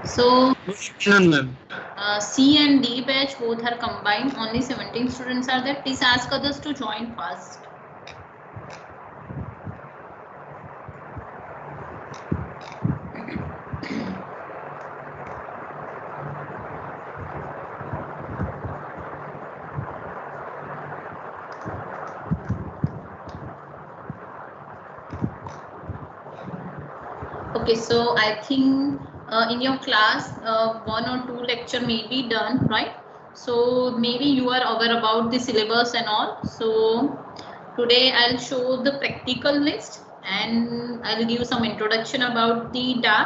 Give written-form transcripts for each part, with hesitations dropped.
So None. C and D batch both are combined. Only 17 students are there. Please ask others to join fast. Okay, so I think in your class, 1 or 2 lecture may be done, right? So maybe you are aware about the syllabus and all. So today I'll show the practical list and I'll give some introduction about the DA.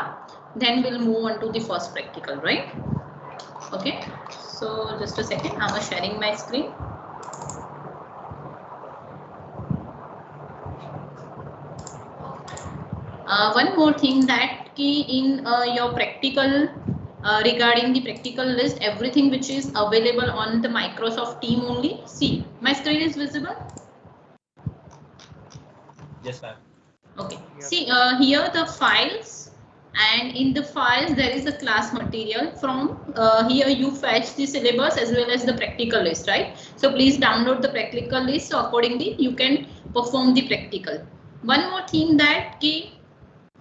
Then we'll move on to the first practical, right? Okay. So just a second, I'm sharing my screen. One more thing that key in your practical regarding the practical list, everything which is available on the Microsoft Team only. See, my screen is visible. Yes, ma'am. Okay. See here the files, and in the files there is the class material. From here you fetch the syllabus as well as the practical list, right? So please download the practical list, so accordingly you can perform the practical. One more thing that key.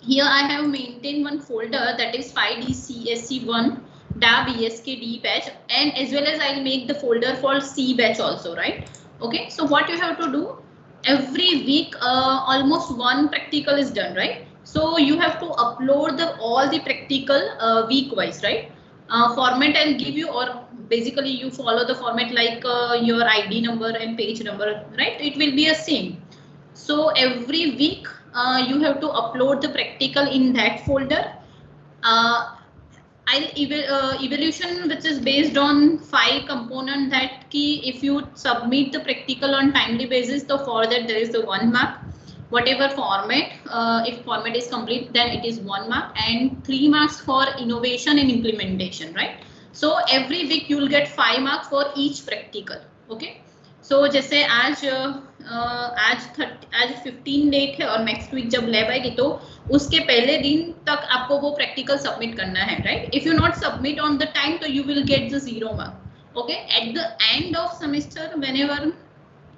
Here I have maintained one folder that is 5DCSC1 DA BSKD batch, and as well as I'll make the folder for C batch also, right? Okay, so what you have to do, every week almost one practical is done, right? So you have to upload all the practical week wise, right? Format I'll give you, or basically you follow the format like your ID number and page number, right? It will be the same. So every week you have to upload the practical in that folder. Evaluation which is based on 5 component, that key if you submit the practical on timely basis, so for that there is the 1 mark. Whatever format, if format is complete then it is 1 mark, and 3 marks for innovation and implementation, right? So every week you will get 5 marks for each practical. Okay, so जैसे आज 15 date है और next week जब lab आएगी तो उसके पहले दिन तक आपको वो प्रैक्टिकल सबमिट करना है, right? If you not submit on the time तो you will get the 0 mark. Okay, at the end of semester, whenever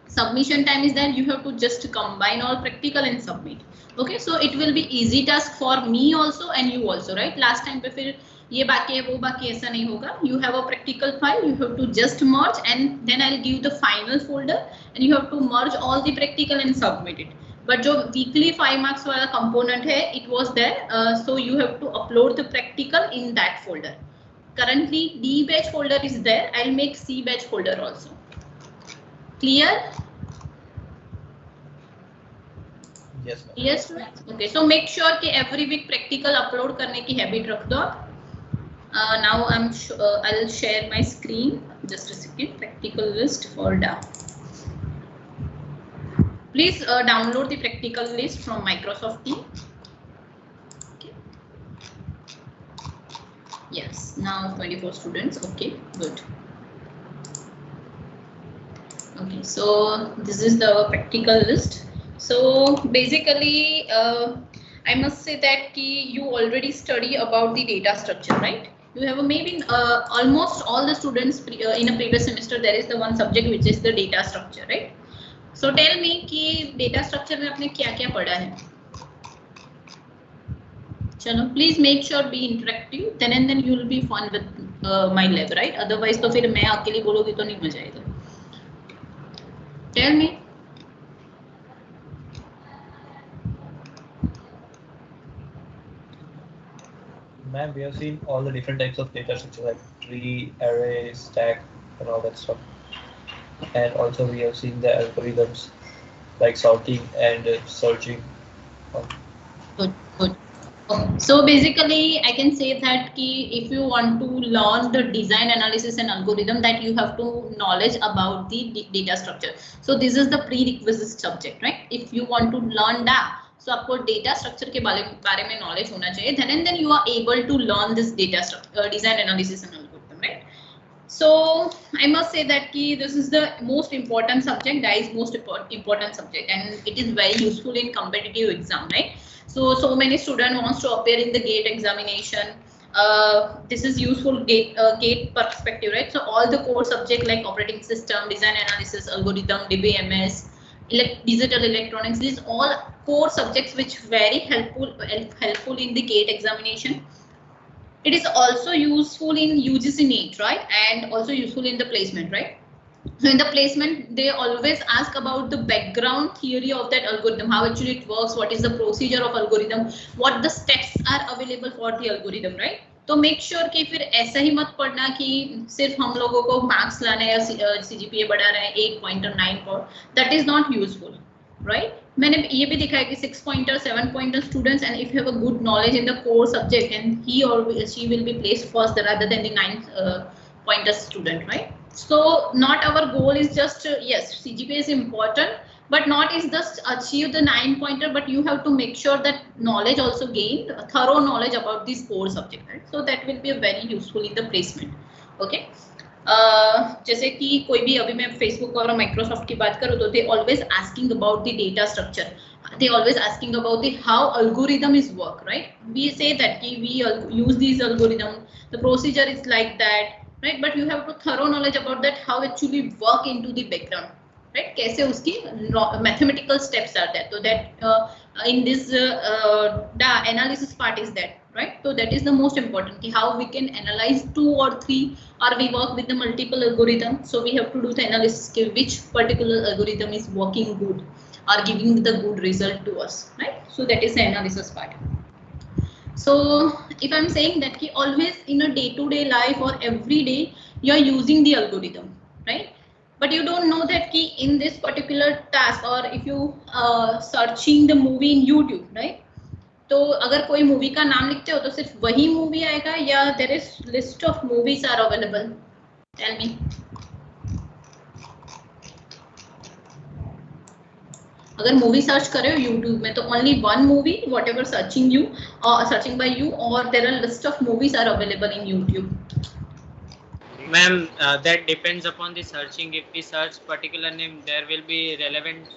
submission time is there, you have to just combine all practical and submit. Okay, so it will be easy task for me also and you also, right? Last time पे फिर ये बाकी है वो बाकी, ऐसा नहीं होगा. You have a practical file, you have to just merge, and then I'll give the final folder and you have to merge all the practical and submit it. But जो weekly 5 marks वाला component है, it was there, so you have to upload the practical in that folder. Currently D batch folder is there. I'll make C batch folder also. Clear? Yes, ma'am. Yes, okay. So make sure कि every week practical upload करने की habit रख दो आप. Now I'll share my screen. Just a second. Practical list for DA. Please download the practical list from Microsoft Team. Okay. Yes. Now 24 students. Okay. Good. Okay. So this is the practical list. So basically, I must say that you already study about the data structure, right? You have maybe almost all the students in a previous semester there is the one subject which is the data structure, right? So tell me कि data structure में आपने क्या-क्या पढ़ा है? चलो, please make sure be interactive. Then and then you will be fun with my lab, right? Otherwise तो फिर मैं अकेली बोलोगी तो नहीं मजा आएगा. Tell me. Ma'am, we have seen all the different types of data structure like tree, array, stack, and all that stuff. And also we have seen the algorithms like sorting and searching. Good, good. Okay. So basically, I can say that if you want to learn the design analysis and algorithm, that you have to knowledge about the data structure. So this is the prerequisite subject, right? If you want to learn that, so आपको data structure के बारे में knowledge होना चाहिए. Then and then you are able to learn this data structure, design analysis and algorithm, right? So I must say that this is the most important subject. That is most important subject, and it is very useful in competitive exam, right? So many students wants to appear in the GATE examination, This is useful gate perspective, right? So all the core subject like operating system, design analysis, algorithm, DBMS, digital electronics, these all core subjects which very helpful in the gate examination. It is also useful in UGC NEET, right? And also useful in the placement, right? So in the placement, they always ask about the background theory of that algorithm, how actually it works, what is the procedure of algorithm, what the steps are available for the algorithm, right? तो make sure कि फिर ऐसा ही मत पढ़ना कि सिर्फ हम लोगों को मार्क्स लाना है या CGPA बढ़ा रहे हैं 8 पॉइंट और 9 point, that is not useful, right? मैंने ये भी दिखा है कि 6 pointer 7 pointer students and if you have a good knowledge in the core subject and he और she will be placed first rather than the 9 pointer student, right? So not our goal is just yes, CGPA is important, but not is just achieve the 9 pointer, but you have to make sure that knowledge also gain thorough knowledge about this core subject, right? So that will be very useful in the placement. Okay, जैसे कि कोई भी अभी मैं Facebook और Microsoft की बात करूँ तो they always asking about the data structure, they always asking about the how algorithm is work, right? We say that ki we use these algorithm, the procedure is like that, right? But you have to thorough knowledge about that how actually work into the background, right? कैसे उसकी mathematical steps are there, so that in this the analysis part is that, right? So that is the most important ki how we can analyze 2 or 3 or we work with the multiple algorithm. So we have to do the analysis ki which particular algorithm is working good or giving the good result to us, right? So that is the analysis part. So if I'm saying that ki always in a day-to-day life or every day you are using the algorithm, right? But you don't know that ki in this particular task or if you searching the movie in YouTube, right? तो अगर कोई movie का नाम लिखते हो तो सिर्फ वही मूवी आएगा या there is list of movies are available? Tell me. अगर मूवी सर्च कर रहे हो यूट्यूब में तो only one movie whatever searching you or searching by you or there are list of movies are available in YouTube? Ma'am, that depends upon the searching. If we search particular name, there will be relevant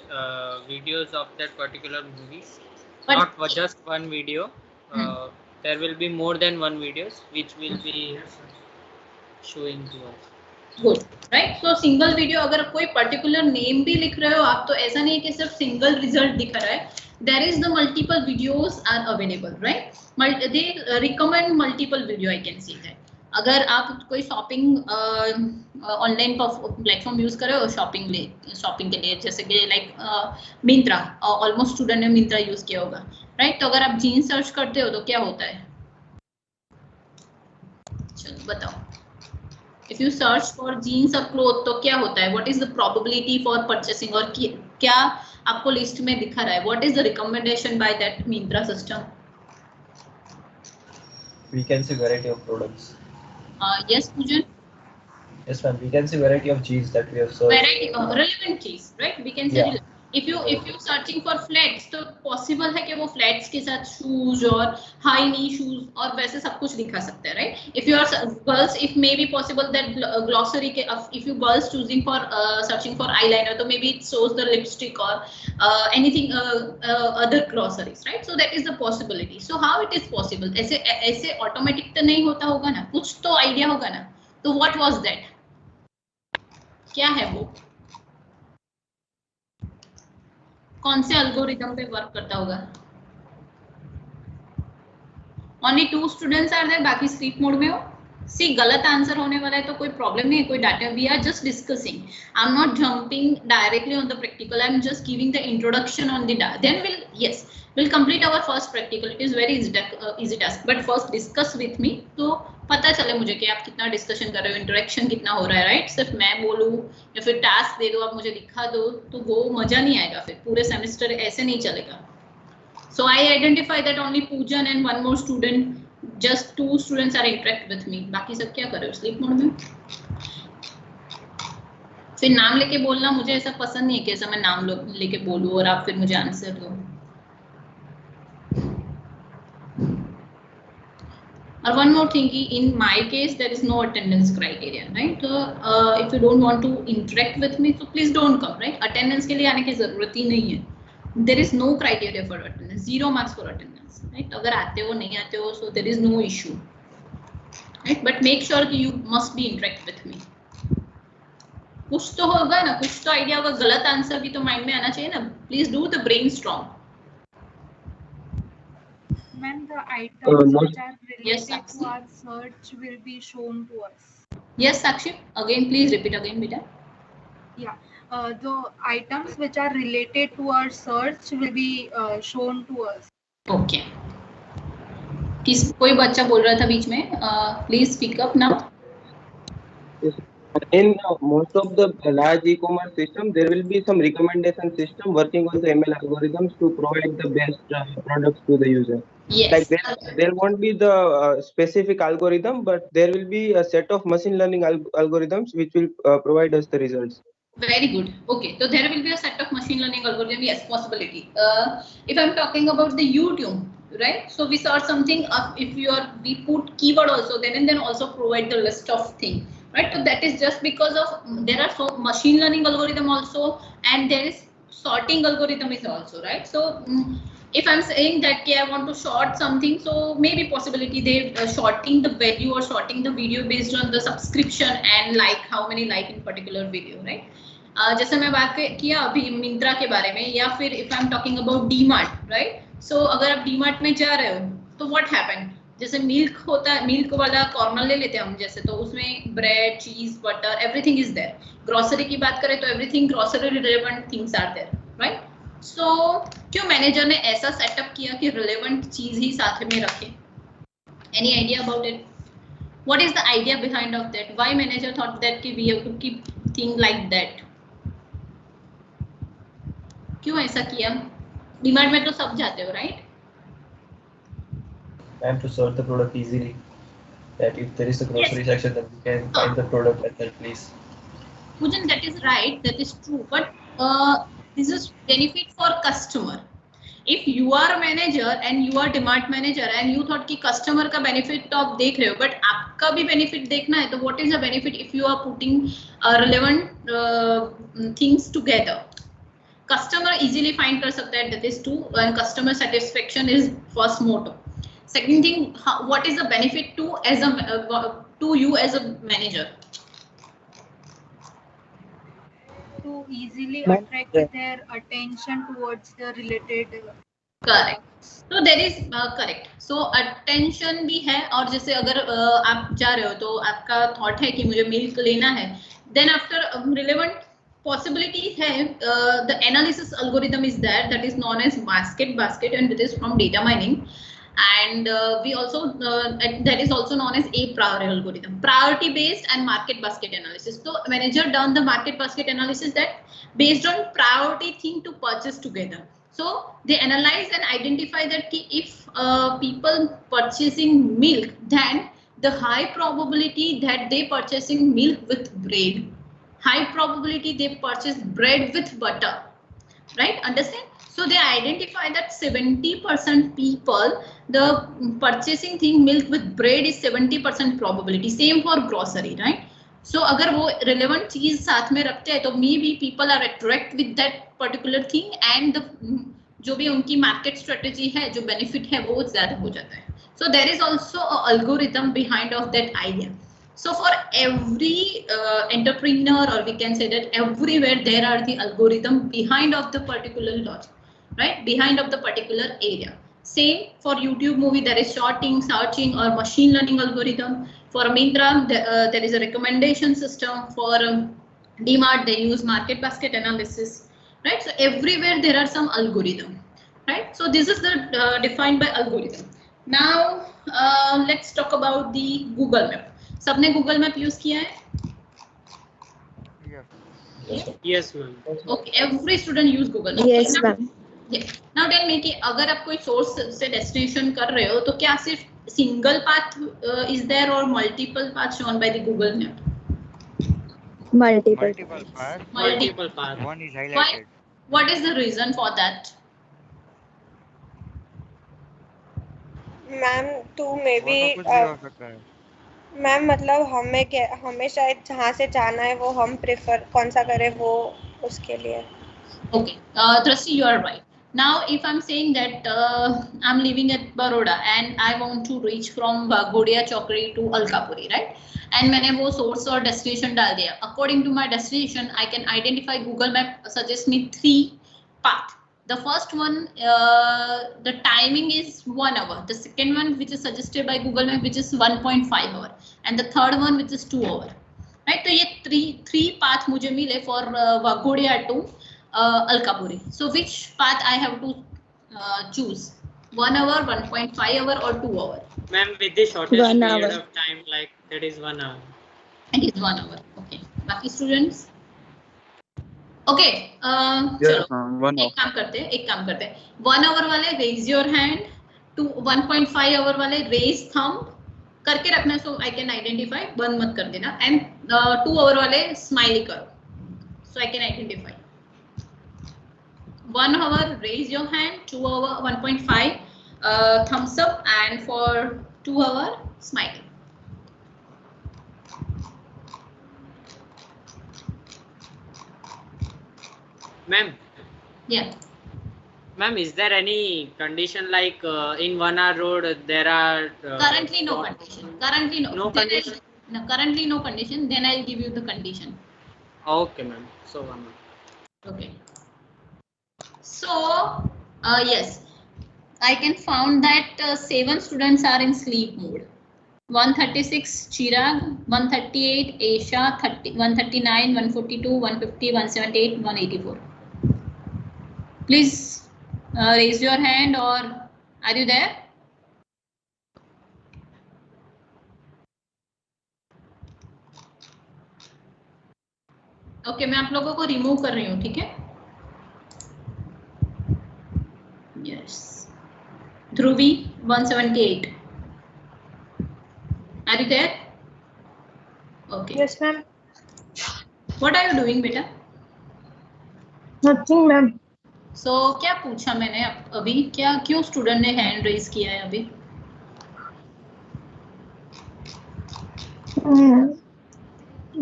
videos of that particular movies. But not just one video. There will be more than one videos which will be showing to us. Good, right? So single video अगर कोई particular name भी लिख रहे हो आप तो ऐसा नहीं है कि सिर्फ single result दिख रहा है. There is the multiple videos are available, right? They recommend multiple video. I can see that. अगर आप कोई शॉपिंग ऑनलाइन प्लेटफॉर्म यूज कर रहे हो शॉपिंग के लिए जैसे कि लाइक मिंत्रा, ऑलमोस्ट स्टूडेंट ने मिंत्रा यूज किया होगा, राइट? तो अगर आप जीन्स सर्च करते हो तो क्या होता है? चलो बताओ. If you search for jeans or cloth तो क्या होता है? What is the probability for purchasing और क्या आपको लिस्ट में दिखा रहा है? What is the recommendation by that Myntra system? We can see variety of products. Yes, Pujan. Yes, ma'am. We can see variety of jeans that we have searched. Variety relevant cheese, right? We can say yeah. if you searching for flats तो possible है कि वो flats के साथ shoes और high knee shoes और वैसे सब कुछ दिखा सकते हैं, right? If you are girls, if may be possible that glossary के if you girls choosing for searching for eyeliner तो maybe it shows the lipstick or anything other glossaries, right? So that is the possibility. So how it is possible? ऐसे automatic तो नहीं होता होगा ना, कुछ तो idea होगा ना. तो what was that? क्या है वो? कौन से अल्गोरिथम पे वर्क करता होगा? ओनली 2 स्टूडेंट्स आर देयर, बाकी स्लीप मोड में हो. सी गलत आंसर होने वाला है तो कोई प्रॉब्लम नहीं है, कोई data. We are just discussing. I am not jumping directly on the practical. I am just giving the introduction on the then we'll complete our first practical. It is very easy task, but first discuss with me तो पता चले मुझे कि आप कितना discussion कर रहे हो, इंटरेक्शन कितना हो रहा है, राइट? सिर्फ मैं बोलूँ या फिर टास्क दे दो आप मुझे दिखा दो तो वो मजा नहीं आएगा, फिर पूरे सेमेस्टर ऐसे नहीं चलेगा. So I identify that only Poojan and one more student, just 2 students are interact with me. बाकी सब क्या कर रहे हो? स्लीप मोड में. फिर नाम लेके बोलना मुझे ऐसा पसंद नहीं है कि ऐसा मैं नाम लेके बोलूँ और आप फिर मुझे आंसर दो. Or one more thing, in my case there is no attendance criteria, right? So if you don't want to interact with me, so please don't come, right? Attendance के लिए आने की जरूरत ही नहीं है. There is no criteria for attendance, 0 marks for attendance, right? अगर आते हो नहीं आते हो, so there is no issue. right? But make sure कि you must be interact with me. कुछ तो होगा ना, कुछ तो आइडिया होगा, गलत आंसर भी तो माइंड में आना चाहिए ना. Please do the brainstorm. Ma'am, the items which are related Yes, to our search will be shown to us. Yes, Sakshi. Again, please repeat again, beta. Yeah. The items which are related to our search will be shown to us. Okay. कोई बच्चा बोल रहा था बीच में, please speak up now. In most of the large e-commerce system, there will be some recommendation system working on the ML algorithms to provide the best products to the user. Yes. Like there won't be the specific algorithm, but there will be a set of machine learning algorithms which will provide us the results. Very good. Okay, so there will be a set of machine learning algorithm. Yes, possibility. If I'm talking about the YouTube, right? So we search something. If we put keyword also, then also provide the list of things, right? So that is just because of there are so machine learning algorithm also, and there is sorting algorithm is also, right? So if I'm saying that okay, I want to sort something, so maybe possibility they sorting the value or sorting the video based on the subscription and like how many like in particular video, right? जैसे मैं बात किया अभी मिंत्रा के बारे में, या फिर if I am talking about DMart, right? So अगर आप डीमार्ट में जा रहे हो तो व्हाट हैपन, जैसे मिल्क होता है, मिल्क वाला कॉर्नर ले लेते हैं हम, जैसे तो उसमें bread, cheese, butter, everything is there. Grocery की बात करें तो everything grocery relevant things are there, right? So क्यों मैनेजर ने ऐसा सेटअप किया कि रिलेवेंट चीज ही साथ में रखे? Any idea about it? What is the idea behind of that? Why manager thought that कि we have to keep thing like that? क्यों ऐसा किया? डीमार्ट में तो सब जाते हो, right? And to sort the product easily, that if there is a grocery section, then we can find the product at that place. Pujan, that is right, that is true, but this is benefit for customer. If you are a manager and you are DMart manager and you thought कि customer का benefit तो आप देख रहे हो, but आपका भी benefit देखना है, तो what is the benefit if you are putting relevant things together? Customer easily find कर सकता है, that is true, and customer satisfaction is first motto. Second thing, what is the benefit to as a to you as a manager? To easily attract their attention towards the related. Correct. So there is correct. So attention भी है, और जैसे अगर आप जा रहे हो तो आपका thought है कि मुझे मिल्क लेना है, then after relevant possibility है, the analysis algorithm is there, that is known as basket, and it is from data mining. And we also that is also known as a priori algorithm, priority based and market basket analysis. So manager done the market basket analysis that based on priority thing to purchase together. So they analyze and identify that if people purchasing milk, then the high probability that they purchasing milk with bread, high probability they purchase bread with butter, right? Understand? So they identify that 70% people, the purchasing thing milk with bread is 70% probability. Same for grocery, right? So अगर वो relevant चीज साथ में रखते हैं तो maybe people are attract with that particular thing, and जो भी उनकी market strategy है, जो benefit है, वो ज़्यादा हो जाता है. So there is also a algorithm behind of that idea. So for every entrepreneur, or we can say that everywhere there are the algorithm behind of the particular logic, right? Behind of the particular area. Same for YouTube movie, there is sorting, searching, or machine learning algorithm. For Myntra, there is a recommendation system. For DMart, they use market basket analysis, right? So everywhere there are some algorithm, right? So this is the defined by algorithm. Now let's talk about the Google Map. सबने Google Map use किया है? Yes, ma'am. Okay, every student use Google Map. Yes, ma'am. Yes. Now tell me कि अगर आप कोई source से destination कर रहे हो, तो क्या सिर्फ single path is there or multiple paths shown by the Google Map? Multiple paths. Multiple paths. One is highlighted. What is the reason for that? Ma'am to maybe कुछ भी हो सकता है मैम, मतलब हमें शायद जहाँ से जाना है वो हम प्रेफर कौन सा करें वो उसके लिए. Okay, Drashti, you are right. Now if I'm saying that I'm living at Baroda and I want to reach from Godia Chokri to Alkapuri, right? And मैंने वो source और destination डाल दिया. According to my destination, I can identify. Google Map suggests me 3 paths. The first one, the timing is 1 hour. The second one, which is suggested by Google Map, which is 1.5 hour, and the third one, which is 2 hour. Right? तो ये three path मुझे मिले for Vagodia to Alkapuri. So which path I have to choose? 1 hour, 1.5 hour, or 2 hour? Ma'am, with the shortest 1 period hour. of time, like that is 1 hour. It is 1 hour. Okay. बाकी students? Okay. Yes, चलो. ma'am, 1 hour. एक काम करते हैं. 1 hour वाले raise your hand. 1.5 hour वाले raise thumb. करके रखना, so I can identify. बंद मत कर देना. And 2 hour वाले smiley करो, so I can identify. 1 hour raise your hand. 2 hour 1.5 thumbs up, and for 2 hour smiley. Ma'am. Yeah. Ma'am, is there any condition like in 1 hour road there are Currently no condition. Currently no. No Then condition? No, currently no condition. Then I'll give you the condition. Okay, ma'am. So 1 hour. Okay. So yes, I can found that 7 students are in sleep mode. 136 Chirag, 138 Aisha, 139, 142, 150, 178, 184. Please raise your hand, or are you there? Okay, मैं आप लोगों को remove कर रही हूँ, ठीक है? Yes. Dhruvi, 178. Are you there? Okay. Yes, ma'am. What are you doing, beta? Nothing, ma'am. So क्या पूछा मैंने अभी, क्या क्यों स्टूडेंट ने हैंड रेज किया है अभी?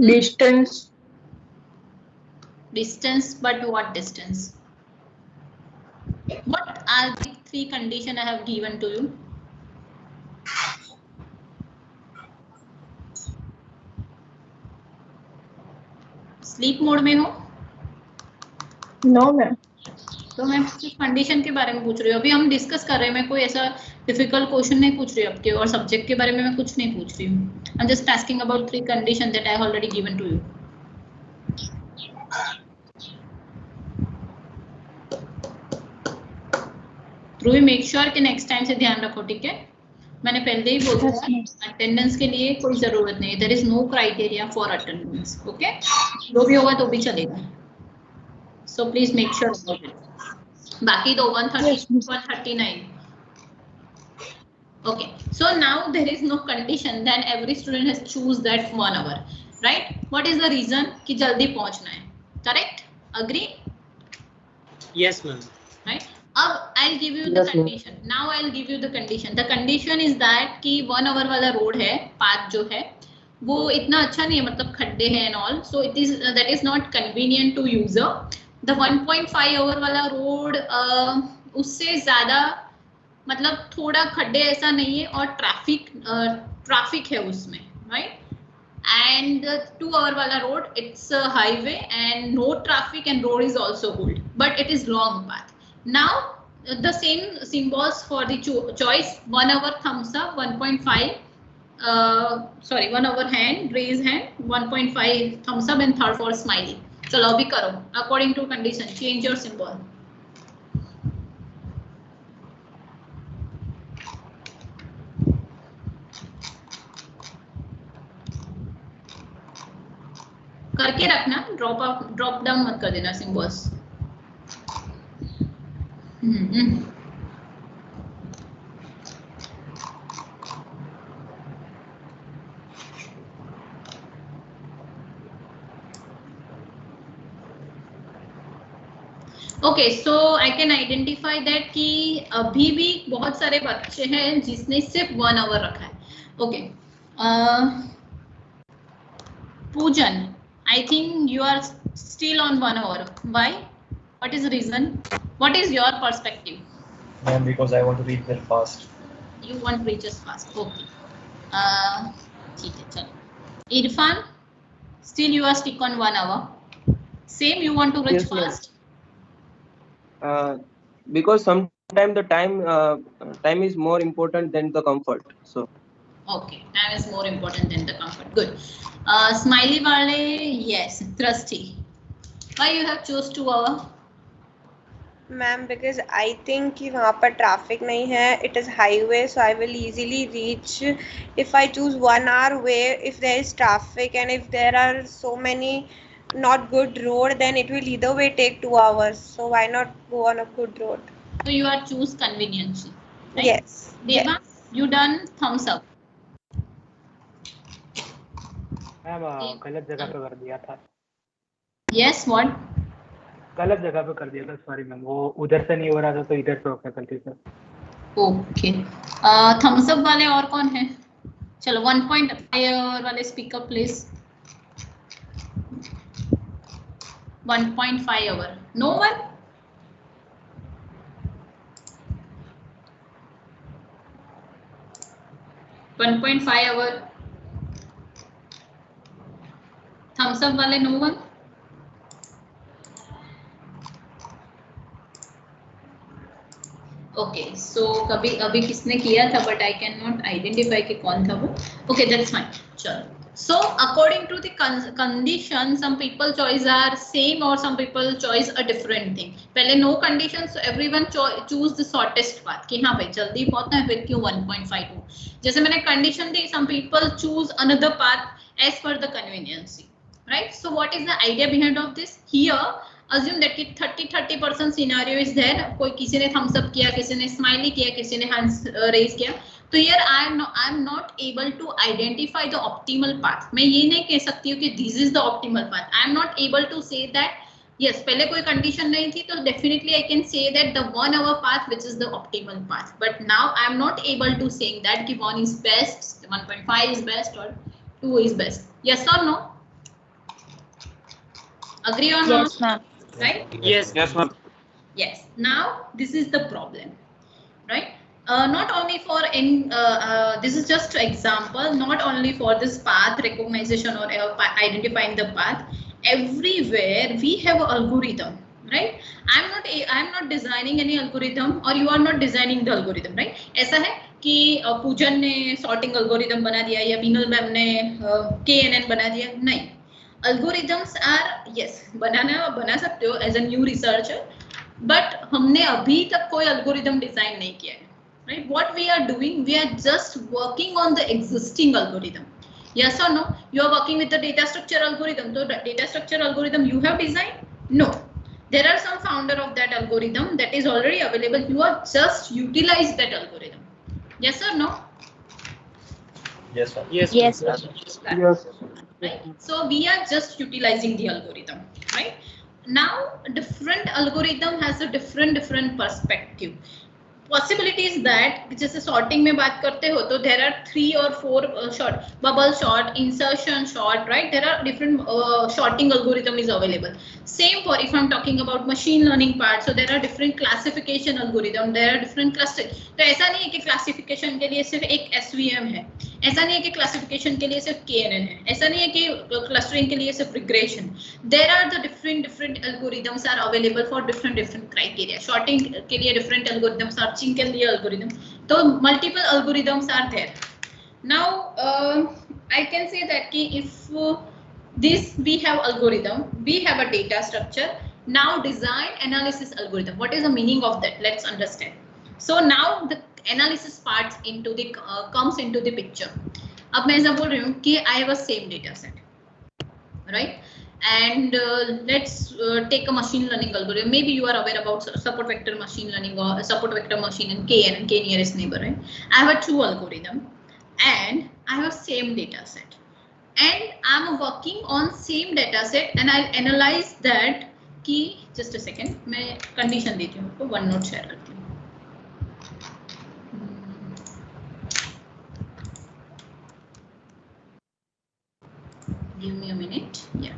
Distance. Distance, but what distance? What are the 3 conditions I have given to you? Sleep mode में हो? No, ma'am. तो मैं कंडीशन के बारे में पूछ रही हूँ. अभी हम डिस्कस कर रहे हैं. मैं कोई ऐसा डिफिकल्ट क्वेश्चन नहीं पूछ रही हूँ आपके, और सब्जेक्ट के बारे में मैं कुछ नहीं पूछ रही हूँ. I am just asking about 3 condition that I have already given to you. Dhruvi, make sure कि नेक्स्ट टाइम से ध्यान रखो, ठीक है? मैंने पहले ही बोला था, अटेंडेंस के लिए कोई जरूरत नहीं. There is no criteria for attendance. Okay, जो भी होगा तो भी चलेगा. So please make sure about it. बाकी दो 130, 139. Okay, so now there is no condition, then every student has choose that 1 hour, right? What is the reason? कि जल्दी पहुंचना है. Correct? Agree? Yes, ma'am. Right? अब I'll give you the condition. Now I'll give you the condition. The condition is that कि 1 hour वाला road है, path जो है वो इतना अच्छा नहीं है, मतलब खड्डे हैं and all, so it is that is not convenient to user. The 1.5 hour वाला रोड उससे ज्यादा, मतलब थोड़ा खड्डे ऐसा नहीं है, और ट्रैफिक है उसमें, राइट? एंड 2 hour वाला road, it's a highway and no traffic and road is also good, but it is long path. Now the same symbols for the choice. 1 hour thumbs up, 1.5 1 hour hand, raise hand, 1.5 thumbs up, and third for smiley. चलो अभी करो according to condition. Change your symbol. करके रखना, drop down मत कर देना symbols. Okay, so I can identify that कि अभी भी बहुत सारे बच्चे हैं जिसने सिर्फ 1 hour रखा है. ओके, पूजन, I think you are still on 1 hour. Why? What is the reason? What is your perspective? Ma'am, because I want to read very fast. You want reaches fast. Okay. ठीक है चलो. Irfan, still you are stick on 1 hour. Same, you want to reach Yes, ma'am. fast. Because sometimes the time is more important than the comfort. So Okay, time is more important than the comfort. Good. Smiley wale, yes. Trusty, why you have chose 2 hour? Ma'am because I think कि वहाँ पर traffic नहीं है, it is highway, so I will easily reach if I choose 1 hour way. If there is traffic and if there are so many not good road, then it will either way take 2 hours, so why not go on a good road? So you are choose convenience, right? Yes. Deva, you done thumbs up. Ma'am गलत जगह पे कर दिया था. Yes, what? गलत जगह पे कर दिया था, सॉरी मैम. वो उधर से नहीं हो रहा था तो इधर से हो गया गलती से. ओके. थम्स अप वाले और कौन है? चलो 1.5 वाले speak up please. 1.5 hour. No one? $1.5 hour. Thumbs up वाले no one? ओके सो कभी अभी किसने किया था but I can not identify कि कौन था वो. Okay that's fine. चलो. So according to the condition, some people choice are same or some people choice a different thing. पहले no condition, so everyone choose the shortest path कि हाँ भाई जल्दी पहुंचना है फिर क्यों 1.5 हो. जैसे मैंने condition the, some people choose another path as per the convenience, right? So what is the idea behind of this? Here assume that कि 30% scenario is there. कोई किसी ने thumbs up किया, किसी ने smiley किया, किसी ने hands raise किया. तो here I am not able to identify the optimal path. मैं ये नहीं कह सकती हूँ कि this is the optimal path. I am not able to say that yes, पहले कोई condition नहीं थी तो definitely I can say that the 1 hour path which is the optimal path. But now I am not able to saying that कि 1 is best, 1.5 is best or 2 is best. Yes or no? Agree or not? Yes, ma'am. Right? Yes. Yes, ma'am. Yes. Now this is the problem, right? Not only for this is just an example, not only for this path recognition or identifying the path, everywhere we have an algorithm, right? I'm not designing any algorithm or you are not designing the algorithm, right? ऐसा है कि पूजन ने sorting algorithm बना दिया या Binal ma'am ने KNN बना दिया, नहीं. Algorithms are yes बना सकते हो as a new researcher, but हमने अभी तक कोई algorithm design नहीं किया है. Right? What we are doing, we are just working on the existing algorithm. Yes or no? You are working with the data structure algorithm. So the data structure algorithm you have designed? No. There are some founder of that algorithm that is already available. You are just utilize that algorithm. Yes or no? Yes, ma'am. Yes. Yes, ma'am. yes. Right? So we are just utilizing the algorithm, right? Now different algorithm has a different perspective. Possibilities that जैसे sorting में बात करते हो तो there are 3 or 4 sort, bubble sort, insertion sort, right? There are different sorting algorithm is available. Same for if I'm talking about machine learning part, so there are different classification algorithm, there are different cluster. तो ऐसा नहीं है कि classification के लिए सिर्फ एक SVM है, ऐसा नहीं है कि classification के लिए सिर्फ KNN है, ऐसा नहीं है कि clustering के लिए सिर्फ regression. There are the different algorithms are available for different criteria. Sorting के लिए different algorithm, searching के लिए algorithm. तो multiple algorithms are there. Now I can say that कि if this we have algorithm, we have a data structure. Now design analysis algorithm. What is the meaning of that? Let's understand. So now the analysis parts into the comes into the picture. अब मैं ऐसा बोल रही हूँ कि I have a same data set, right? And let's take a machine learning algorithm. Maybe you are aware about support vector machine learning or support vector machine and K nearest neighbor, right? I have a 2 algorithm and I have a same data set. And I'm working on same data set and I'll analyze that कि just a second मैं condition देती हूँ आपको OneNote share करती हूँ. Give me a minute. Yeah.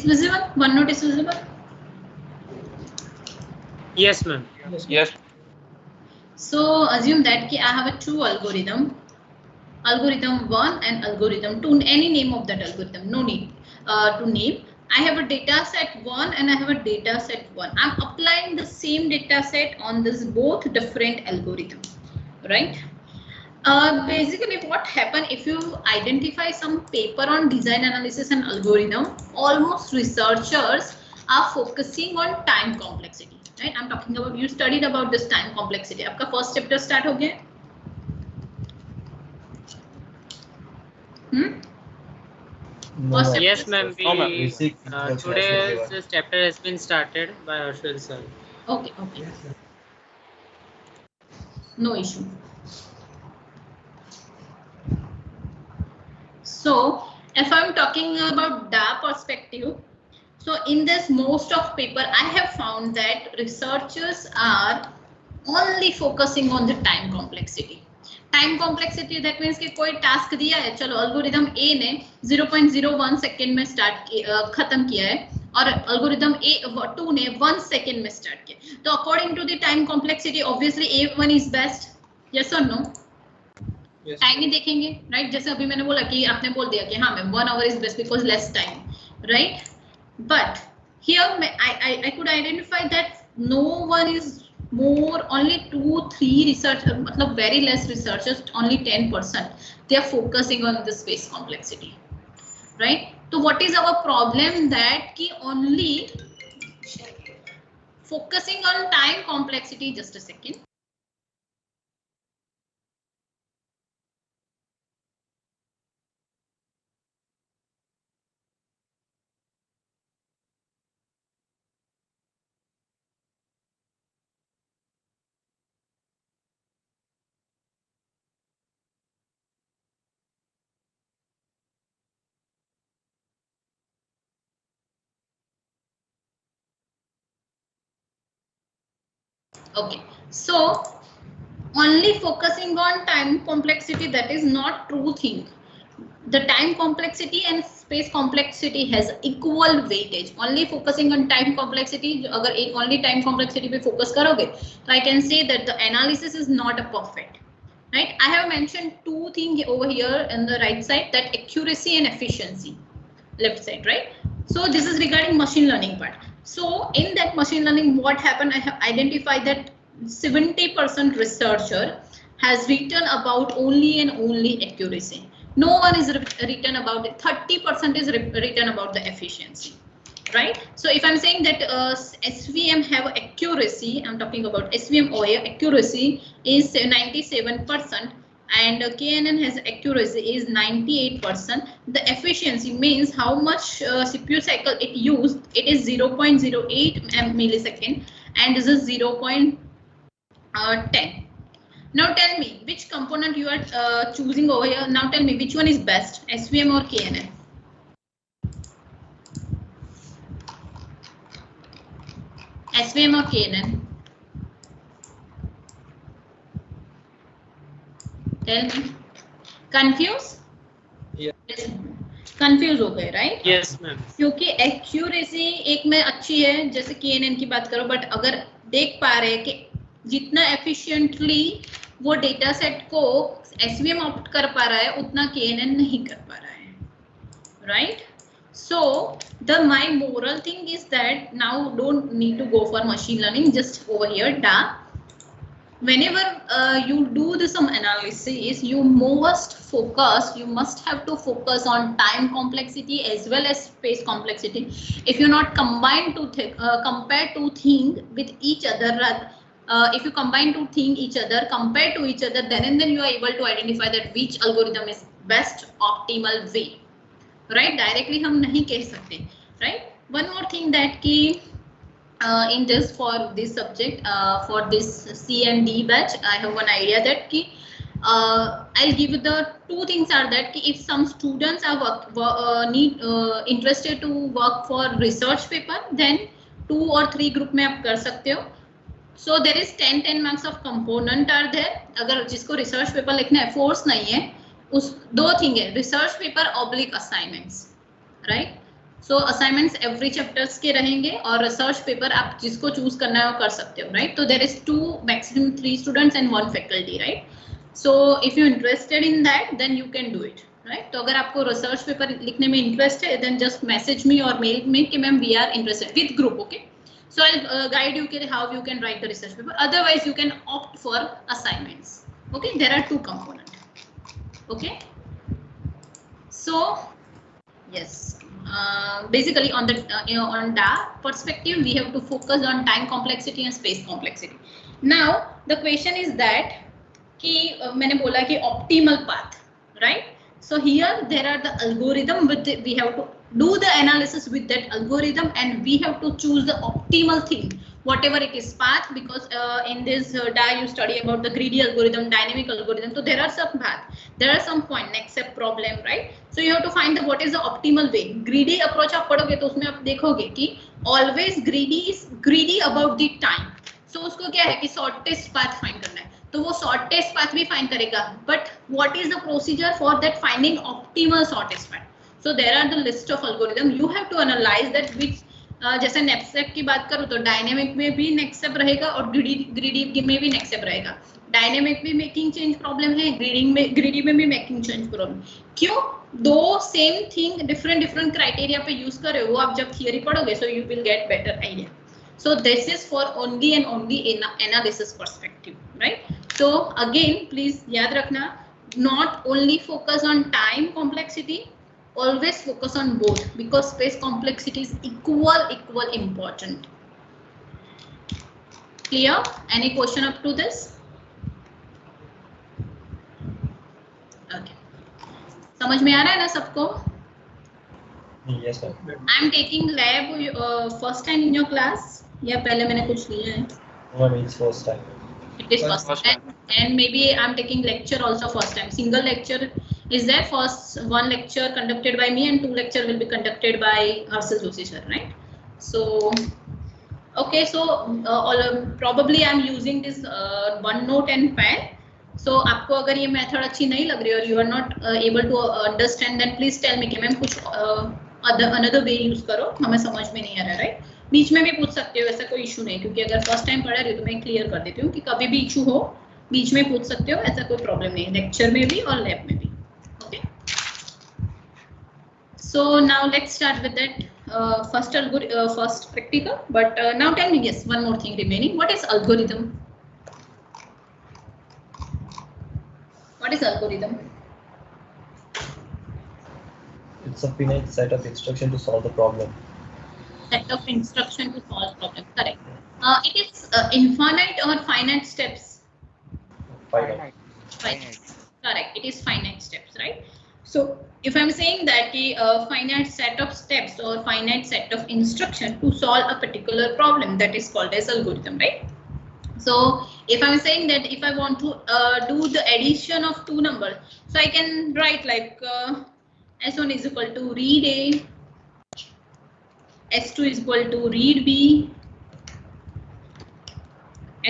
is visible? OneNote is visible? Yes, ma'am. Yes. So assume that I have a two algorithm 1 and algorithm 2, any name of that algorithm, no need to name. I have a data set 1 and I have a data set 1. I'm applying the same data set on this both different algorithm, right? Basically what happen if you identify some paper on design analysis and algorithm, almost researchers are focusing on time complexity, right? I'm talking about, you studied about this time complexity. आपका first chapter start हो गया? No, Yes, ma'am. Today's Today's chapter has been started by Harshal sir. Okay. No issue. So if I'm talking about DA perspective, so in this most of paper, I have found that researchers are only focusing on the time complexity. Time complexity that means कि कोई task दिया है, चलो algorithm ए ने 0.01 second में खत्म किया है और एल्गोरिदम A2 ने 1 सेकंड में स्टार्ट किया, तो according to the time complexity obviously A1 is best, yes और नो? टाइम ही देखेंगे, राइट? जैसे अभी मैंने बोला कि आपने बोल दिया कि हाँ ma'am 1 our is best because less time, right? But here I could identify that no one is more, only 2-3 researchers, मतलब very less researchers, only 10%, they are focusing on the space complexity, right? So what is our problem? That ki only focusing on time complexity. Just a second. Okay, so only focusing on time complexity, that is not true thing. The time complexity and space complexity has equal weightage. Only focusing on time complexity, अगर एक only time complexity पे focus करोगे, तो I can say that the analysis is not a perfect, right? I have mentioned two things over here on the right side, that accuracy and efficiency, left side, right? So this is regarding machine learning part. So in that machine learning, what happened? I have identified that 70% researcher has written about only and only accuracy. No one is written about it. 30% is written about the efficiency, right? So if I'm saying that SVM have accuracy, I'm talking about SVM over here, accuracy is 97%. And KNN has accuracy is 98%. The efficiency means how much CPU cycle it used. It is 0.08 millisecond, and this is 0.10. Now tell me which component you are choosing over here. Now tell me which one is best, SVM or KNN? SVM or KNN? Tell me. Confused? Yes. Confuse हो गए, right? Yes ma'am. क्योंकि accuracy एक में अच्छी है, जैसे KNN की बात करो, बट अगर देख पा रहे हैं कि जितना एफिशिएंटली वो डेटा सेट को SVM ऑप्ट कर पा रहा है, उतना KNN नहीं कर पा रहा है, right? So my moral thing is that now don't need to go for machine learning, just over here DA. Whenever you do some analysis, you must have to focus on time complexity as well as space complexity. If you not compare two things with each other, if you combine two things compare to each other, then you are able to identify that which algorithm is best optimal way, right? Directly हम नहीं कह सकते, right? One more thing that key in this, for this subject, for this C and D batch, I have one idea that I'll give you the two things are that if some students are interested to work for research paper, then 2 or 3 group में आप कर सकते हो. So there is 10 marks of component are there. अगर जिसको research paper लिखना है, force नहीं है, उस दो thing है, research paper oblique assignments, right? सो असाइनमेंट्स एवरी चैप्टर्स के रहेंगे और रिसर्च पेपर आप जिसको चूज करना है वो कर सकते हो, राइट? तो there is 2 maximum 3 students and 1 faculty, right? So if you interested in that then you can do it, right? तो अगर आपको रिसर्च पेपर लिखने में इंटरेस्ट है देन जस्ट मैसेज मी और मेल में कि ma'am we are interested with group, okay? So I'll guide you how you can write the research paper. Otherwise you can opt for assignments. Okay, there are 2 components. Okay, so yes, basically on the on that perspective we have to focus on time complexity and space complexity. Now the question is that कि मैंने बोला कि optimal path, right? So here there are the algorithm with we have to do the analysis with that algorithm and we have to choose the optimal thing, whatever it is path, because in this DI you study about the greedy algorithm, dynamic algorithm. So there are some path, there are some point next step problem, right? So you have to find the what is the optimal way. Greedy approach आप पढ़ोगे तो उसमें आप देखोगे कि always greedy is greedy about the time. So उसको क्या है कि shortest path find करना है, तो वो shortest path भी find करेगा, but what is the procedure for that finding optimal shortest path? So there are the list of algorithm. You have to analyze that which जैसे नेक्स्ट स्टेप की बात करूँ तो डायनेमिक में भी नेक्स्ट स्टेप रहेगा और ग्रीडी में भी नेक्स्ट स्टेप रहेगा. डायनेमिक में मेकिंग चेंज प्रॉब्लम है, ग्रीडी में भी मेकिंग चेंज प्रॉब्लम. क्यों? दो सेम थिंग डिफरेंट क्राइटेरिया पे यूज कर रहे हो, वो आप जब थियरी पढ़ोगे so you will get better idea. So this is for only and only in analysis perspective, right? So again, please याद रखना, not only focus on time complexity, always focus on both because space complexity is equal important. Clear? Any question up to this? Okay. समझ में आ रहा है ना सबको? Yes sir. I am taking lab first time in your class. या पहले मैंने कुछ लिया है? No, it's first time. It is first time. And maybe I'm taking lecture also first time. Single lecture is there. First 1 lecture conducted by me and 2 lecture will be conducted by Harshal Joshi sir, right? So okay, so probably I'm using this OneNote and pad. So आपको अगर ये method अच्छी नहीं लग रही और you are not able to understand, then please tell me कि ma'am कुछ another way यूज करो, हमें समझ में नहीं आ रहा, राइट? बीच में भी पूछ सकते हो, ऐसा कोई इशू नहीं, क्योंकि अगर फर्स्ट टाइम पढ़ा रही हो तो मैं क्लियर कर देती हूँ कि कभी भी इशू हो बीच में पूछ सकते हो, ऐसा कोई प्रॉब्लम नहीं है, लेक्चर में भी और लैब में भी. Okay, so now let's start with that first practical. But now tell me, yes, one more thing remaining. What is algorithm? What is algorithm? It's a finite set of instruction to solve the problem. Set of instruction to solve problem. Correct. It is infinite or finite steps? Finite. Correct. It is finite steps, right? So if I'm saying that a finite set of steps or finite set of instruction to solve a particular problem, that is called as algorithm, right? So if I'm saying that if I want to do the addition of 2 numbers, so I can write like S1 is equal to read A, S2 is equal to read B,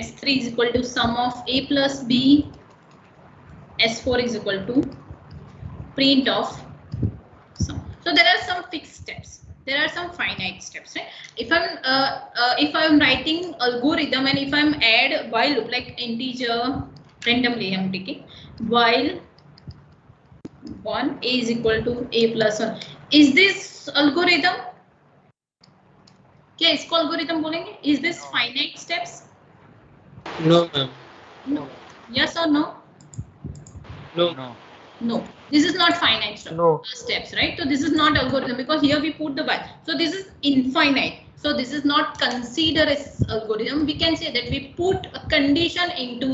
S3 is equal to sum of A plus B, S4 is equal to print of sum. So there are some fixed steps, there are some finite steps, right? If I'm writing algorithm and if I'm add while loop, like integer randomly I'm taking while 1 A is equal to A plus 1, is this algorithm? क्या इसको algorithm बोलेंगे? Is this finite steps? No, ma'am. No. Yes or no? No. No. This is not finite steps. No. Steps, right? So this is not algorithm because here we put the while. So this is infinite. So this is not considered as algorithm. We can say that we put a condition into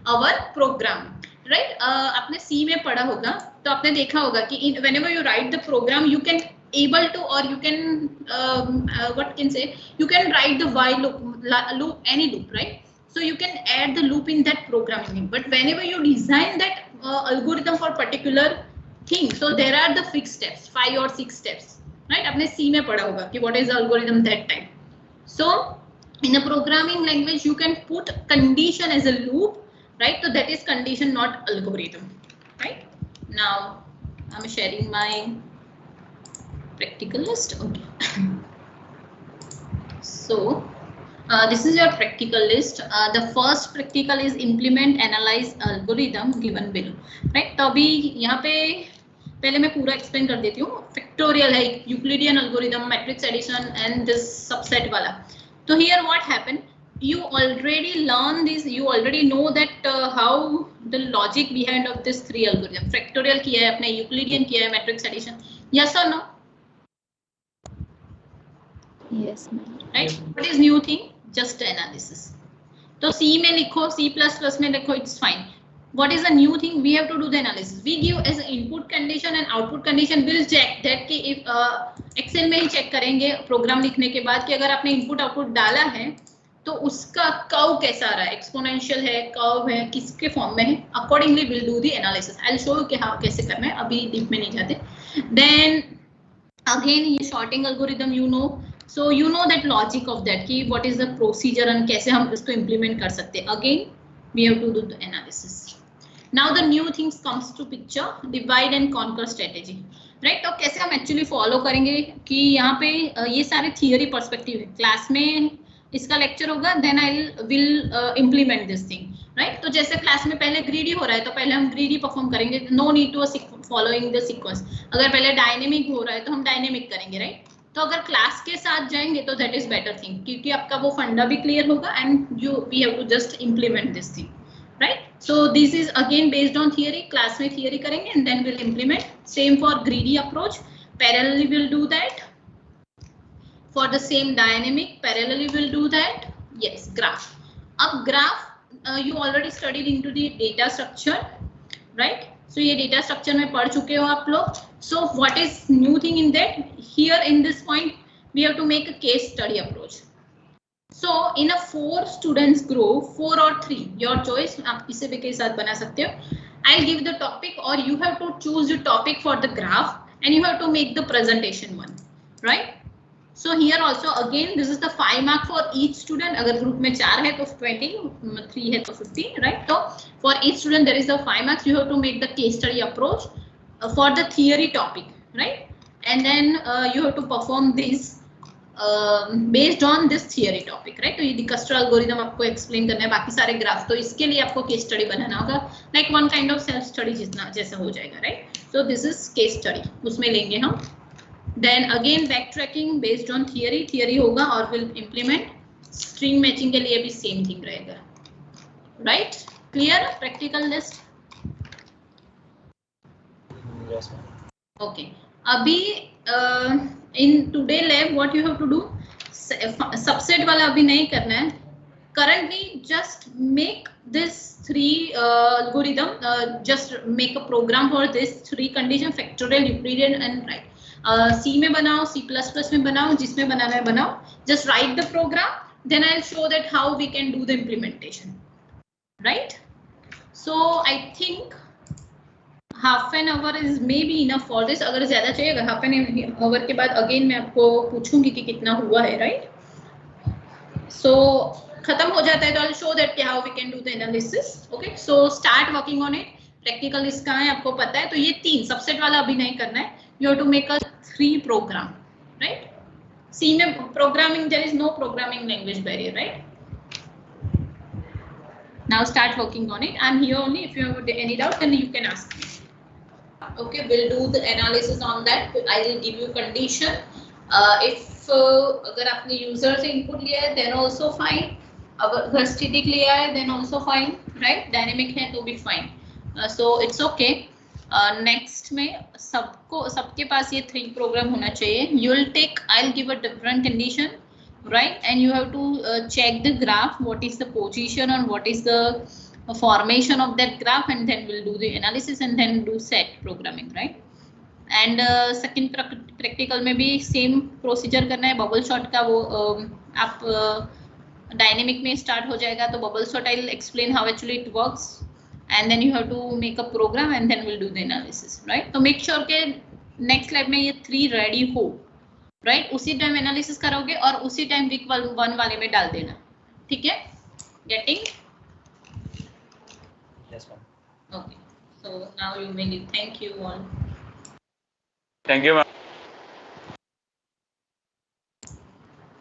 our program, right? आपने C में पढ़ा होगा तो आपने देखा होगा कि whenever you write the program, you can able to, or you can what can say, you can write the while loop, any loop, right? So you can add the loop in that programming. But whenever you design that algorithm for particular thing, so there are the fixed steps, 5 or 6 steps, right? आपने C में पढ़ा होगा कि what is the algorithm that time. So in a programming language, you can put condition as a loop, right? So that is condition, not algorithm, right? Now I'm sharing my practical list. Okay. So this is your practical list. The first practical is implement analyze algorithm given below, right? तो अभी यहाँ पे पहले मैं पूरा explain कर देती हूँ. फैक्टोरियल है, Euclidean algorithm, matrix addition and this subset वाला. तो here what happen, you already learn this, you already know that how the logic behind of this three algorithm. Factorial किया है अपने, यूक्लिडियन किया है, matrix addition. Yes or no? Yes, ma'am. Right? What is new thing? Just analysis. तो C में लिखो, C++ में लिखो, it's fine. What is the new thing? We have to do the analysis. We give as input condition and output condition. We'll check that कि if Excel में ही check करेंगे programme लिखने के बाद कि अगर आपने इनपुट आउटपुट डाला है तो उसका कर्व कैसा आ रहा है, एक्सपोनेंशियल है, कर्व है, किसके फॉर्म में है. Accordingly will do the analysis. I will show you कि हाँ कैसे करना है, अभी डीप में नहीं जाते. देन अगेन ये sorting algorithm you know, so you know that logic of that कि what is the procedure and कैसे हम इसको इम्प्लीमेंट कर सकते हैं. Again we have to do the analysis. Now the new things comes to picture, divide and conquer strategy, right. तो कैसे हम एक्चुअली फॉलो करेंगे कि यहाँ पे ये सारे थियरी पर्सपेक्टिव है. क्लास में इसका लेक्चर होगा, then I will implement this thing, right. तो जैसे क्लास में पहले ग्रीडी हो रहा है तो पहले हम ग्रीडी परफॉर्म करेंगे, no need to following the sequence. अगर पहले डायनेमिक हो रहा है तो हम डायनेमिक करेंगे, राइट. तो अगर क्लास के साथ जाएंगे तो दैट इज बेटर थिंग, क्योंकि आपका वो फंडा भी क्लियर होगा and you we have to just implement this thing, right. So this is again based on theory. Class में थियरी करेंगे and then will implement. Same for greedy approach, parallelly will do that. For the same dynamic, parallelly will do that. Yes, graph. Ab graph, you already studied into the data structure, right? So ये data structure में पढ़ चुके हो आप लोग. So what is new thing in that? Here in this point, we have to make a case study approach. So in a 4 students group, 4 or 3, your choice. आप किसी भी के साथ बना सकते हो. I'll give the topic, or you have to choose the topic for the graph, and you have to make the presentation one, right? So here also again this is the 5 mark for each student. अगर group में 4 है तो 20, 3 है तो 50, right? So for each student there is the 5 marks. You have to make the case study approach for the theory topic, right? And then you have to perform this based on this theory topic, right? तो ये डिकस्टर algorithm आपको explain करना है. बाकी सारे graph तो इसके लिए आपको केस स्टडी बनाना होगा, like one kind of self study जितना जैसा हो जाएगा, right. So this is case study, उसमें लेंगे हम. Then again backtracking based on theory होगा और will implement. String matching के लिए भी same thing रहेगा, right? Clear? Practical list. Yes, ma'am. Okay. अभी in today lab what you have to do? Subset वाला अभी नहीं करना है. Currently just make this 3 algorithm. Just make a program for this 3 condition: factorial, Euclidean, and right. C में बनाओ, C++ में बनाओ, जिसमें बनाना है बनाओ. Just write the program, then I'll show that how we can do the implementation, right? So I think half an hour is maybe enough for this. अगर ज़्यादा चाहिए, अगर half an hour के बाद again मैं आपको पूछूंगी कि कितना हुआ है, right? So खत्म हो जाता है तो I'll show that how we can do the analysis. Okay, so start working on it. Practical list कहाँ है आपको पता है. तो ये 3 सबसेट वाला अभी नहीं करना है. You have to make a 3 program, right? C में programming, there is no programming language barrier, right? Now start working on it. I'm here only. If you have any doubt, then you can ask me. Okay, we'll do the analysis on that. I will give you condition. If अगर आपने user से input लिया है, then also fine. अगर static लिया है, then also fine, right? Dynamic है तो भी fine. So it's okay. Next में सबके पास ये 3 प्रोग्राम होना चाहिए. You will take, I will give a different condition, right, and you have to check the graph, what is the position और what is the formation of that graph, and then will do the analysis and then do set programming, right. And second practical में भी same procedure करना है. Bubble shot का वो आप dynamic में start हो जाएगा, तो bubble shot I will explain how actually it works. And then you have to make a program and then we'll do the analysis, right? तो make sure के next lab में ये 3 ready हो, right? उसी time analysis करोगे और उसी time week 1 वाले में डाल देना, ठीक है? Getting? Yes, ma'am. Okay. So now you may leave. Thank you all. Thank you, ma'am.